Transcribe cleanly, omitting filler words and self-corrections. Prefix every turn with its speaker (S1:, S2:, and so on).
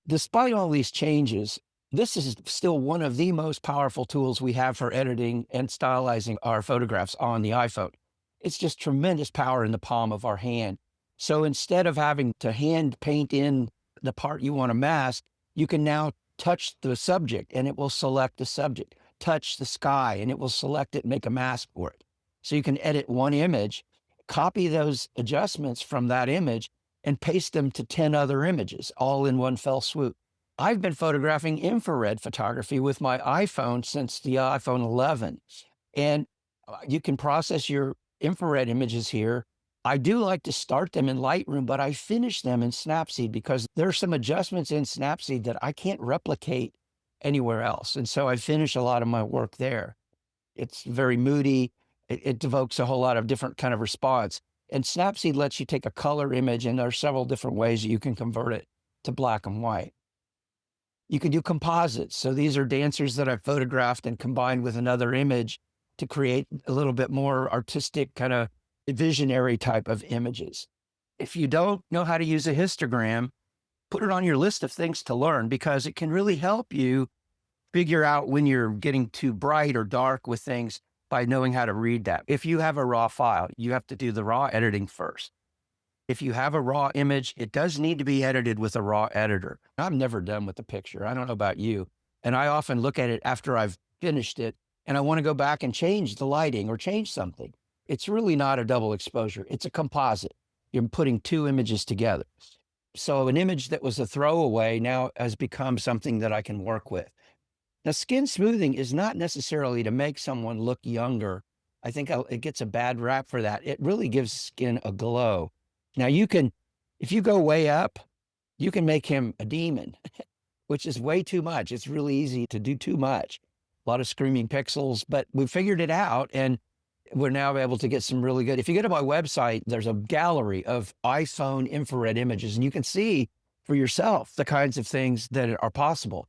S1: Despite all these changes, this is still one of the most powerful tools we have for editing and stylizing our photographs on the iPhone. It's just tremendous power in the palm of our hand. So instead of having to hand paint in the part you want to mask, you can now touch the subject and it will select the subject, touch the sky and it will select it and make a mask for it. So you can edit one image, copy those adjustments from that image, and paste them to 10 other images all in one fell swoop. I've been photographing infrared photography with my iPhone since the iPhone 11, and you can process your infrared images here. I do like to start them in Lightroom, but I finish them in Snapseed because there are some adjustments in Snapseed that I can't replicate anywhere else. And so I finish a lot of my work there. It's very moody. It evokes a whole lot of different kind of response. And Snapseed lets you take a color image, and there are several different ways that you can convert it to black and white. You can do composites. So these are dancers that I've photographed and combined with another image to create a little bit more artistic, kind of visionary type of images. If you don't know how to use a histogram, put it on your list of things to learn because it can really help you figure out when you're getting too bright or dark with things by knowing how to read that. If you have a raw file, you have to do the raw editing first. If you have a raw image, it does need to be edited with a raw editor. I'm never done with the picture. I don't know about you. And I often look at it after I've finished it and I want to go back and change the lighting or change something. It's really not a double exposure. It's a composite. You're putting two images together. So an image that was a throwaway now has become something that I can work with. Now, skin smoothing is not necessarily to make someone look younger. I think it gets a bad rap for that. It really gives skin a glow. Now if you go way up, you can make him a demon, which is way too much. It's really easy to do too much. A lot of screaming pixels, but we figured it out and we're now able to get some really good. If you go to my website, there's a gallery of iPhone infrared images and you can see for yourself the kinds of things that are possible.